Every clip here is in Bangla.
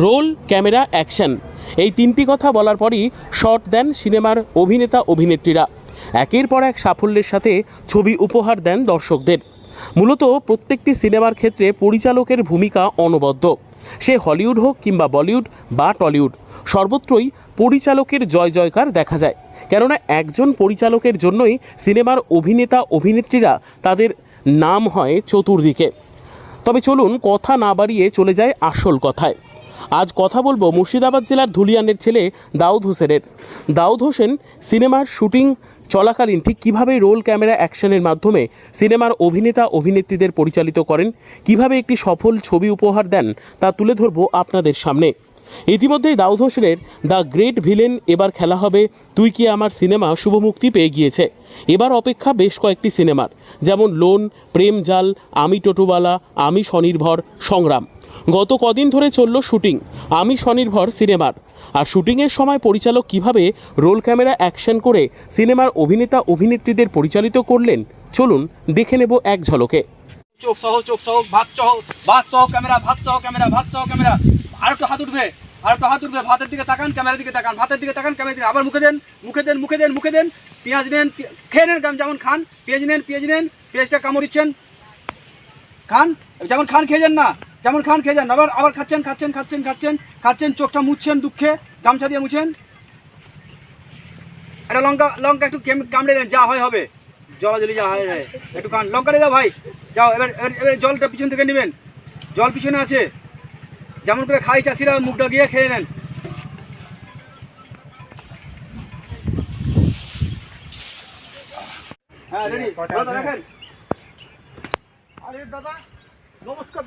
রোল, ক্যামেরা, অ্যাকশন, এই তিনটি কথা বলার পরই শট দেন সিনেমার অভিনেতা অভিনেত্রীরা। একের পর এক সাফল্যের সাথে ছবি উপহার দেন দর্শকদের। মূলত প্রত্যেকটি সিনেমার ক্ষেত্রে পরিচালকের ভূমিকা অনবদ্য। সে হলিউড হোক কিংবা বলিউড বা টলিউড, সর্বত্রই পরিচালকের জয় জয়কার দেখা যায়। কেননা একজন পরিচালকের জন্যই সিনেমার অভিনেতা অভিনেত্রীরা তাদের নাম হয় চতুর্দিকে। তবে চলুন কথা না বাড়িয়ে চলে যায় আসল কথায়। আজ কথা বলবো মুর্শিদাবাদ জেলার ধুলিয়ানের ছেলে দাউদ হোসেনের। দাউদ হোসেন সিনেমার শুটিং চলাকালীন ঠিক কীভাবে রোল, ক্যামেরা, অ্যাকশনের মাধ্যমে সিনেমার অভিনেতা অভিনেত্রীদের পরিচালিত করেন, কিভাবে একটি সফল ছবি উপহার দেন, তা তুলে ধরবো আপনাদের সামনে। ইতিমধ্যেই দাউদ হোসেনের দ্য গ্রেট ভিলেন এবার খেলা হবে তুই কি আমার সিনেমা শুভ মুক্তি পেয়ে গিয়েছে। এবার অপেক্ষা বেশ কয়েকটি সিনেমার, যেমন লোন, প্রেম জাল, আমি টোটোওয়ালা, আমি স্বনির্ভর, সংগ্রাম। গত কদিন ধরে চলল শুটিং আমি স্বনির্ভর সিনেমার। আর শুটিংয়ের সময় পরিচালক কিভাবে রোল, ক্যামেরা, অ্যাকশন করে সিনেমার অভিনেতা অভিনেত্রীদের পরিচালিত করলেন, চলুন দেখে নেব এক ঝলকে। চোখ সহ ভাত সহ ক্যামেরা, ভাত সহ ক্যামেরা। আর একটু হাত উঠবে, ভাতের দিকে তাকান, ক্যামেরার দিকে তাকান, ভাতের দিকে তাকান, ক্যামেরার দিকে আবার মুখে দেন। পেঁয়াজ নেন, খেয়ে নেন, যেমন খান। পেঁয়াজ নেন, পেঁয়াজটা কামড় দিচ্ছেন, খান যেমন খান, খেয়ে যান না, যেমন খান খেয়ে যান। আবার খাচ্ছেন, চোখটা মুছছেন, দুঃখে গামছা দিয়ে মুছেন। একটা লঙ্কা একটু কামড়ে দেন, যা হয় হবে, জলাজলি যা হয় একটু খান, লঙ্কা দিয়ে দাও ভাই, যাও। এবার জলটা পিছন থেকে নেবেন, জল পিছনে আছে, যেমন করে খাই চাষিরা, মুখটা গিয়ে খেয়ে নেন। হ্যাঁ রেডি, দেখেন। আরে দাদা নমস্কার,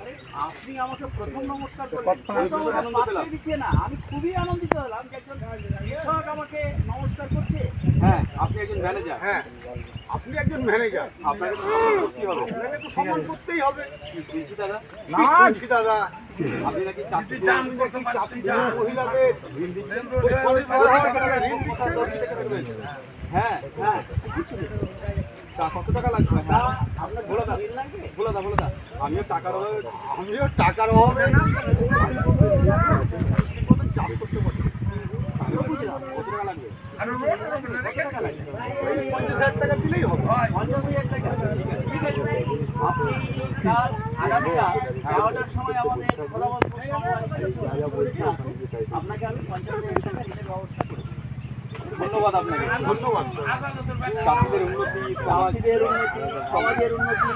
আরে আপনি আমাকে প্রথম নমস্কার করলেন, আমি খুবই আনন্দিত হলাম যে একজন কৃষক আমাকে নমস্কার করছে। হ্যাঁ, আপনি একজন ম্যানেজার। হ্যাঁ, আপনি একজন ম্যানেজার, আপনাকে তো সম্মান করতেই হবে। দাদা না দাদা, আপনি নাকি মহিলাদের হ্যাঁ কত টাকা লাগবে? আপনার বলে দা, আমিও টাকার অভাবে না চাষ করতে পারছি। কত টাকা লাগবে? 50,000 টাকা দিলেই হবে। 50,000 টাকা ঠিক আছে। আপনি কাল আগামীকাল 11টার সময় আমাদের আপনাকে আমি 50,000 টাকা ঋণের ব্যবস্থা করব। ধন্যবাদ আপনাকে, ধন্যবাদ। চাষিদের উন্নতি, সমাজের উন্নতি,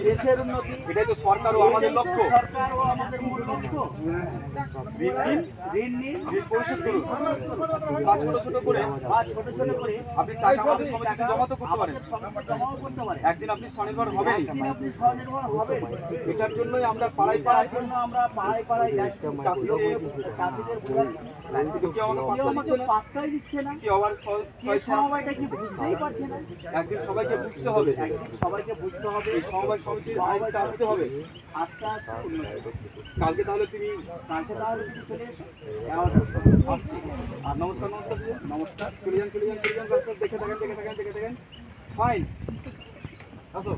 দেশের উন্নতি, এটাই তো সরকার ও আমাদের লক্ষ্য। মূল লক্ষ্য। ঋণ নিন, পরিশোধ করুন। ছোট করে আপনি টাকা আমাদের সমিতিতে জমা তো করতে পারেন। একদিন আপনি স্বনির্ভর হবেন। এটার জন্যই আমরা পাড়ায় চাষিদের পাত্তাই দিচ্ছে না। একদিন সবাইকে বুঝতে হবে, এই সমবায় সমিতির আইনটা আসতে হবে। কালকে তাহলে তুমি চলে এসো। আর নমস্কার, চলে যান, দেখে থাকেন, ফাইন, আসো।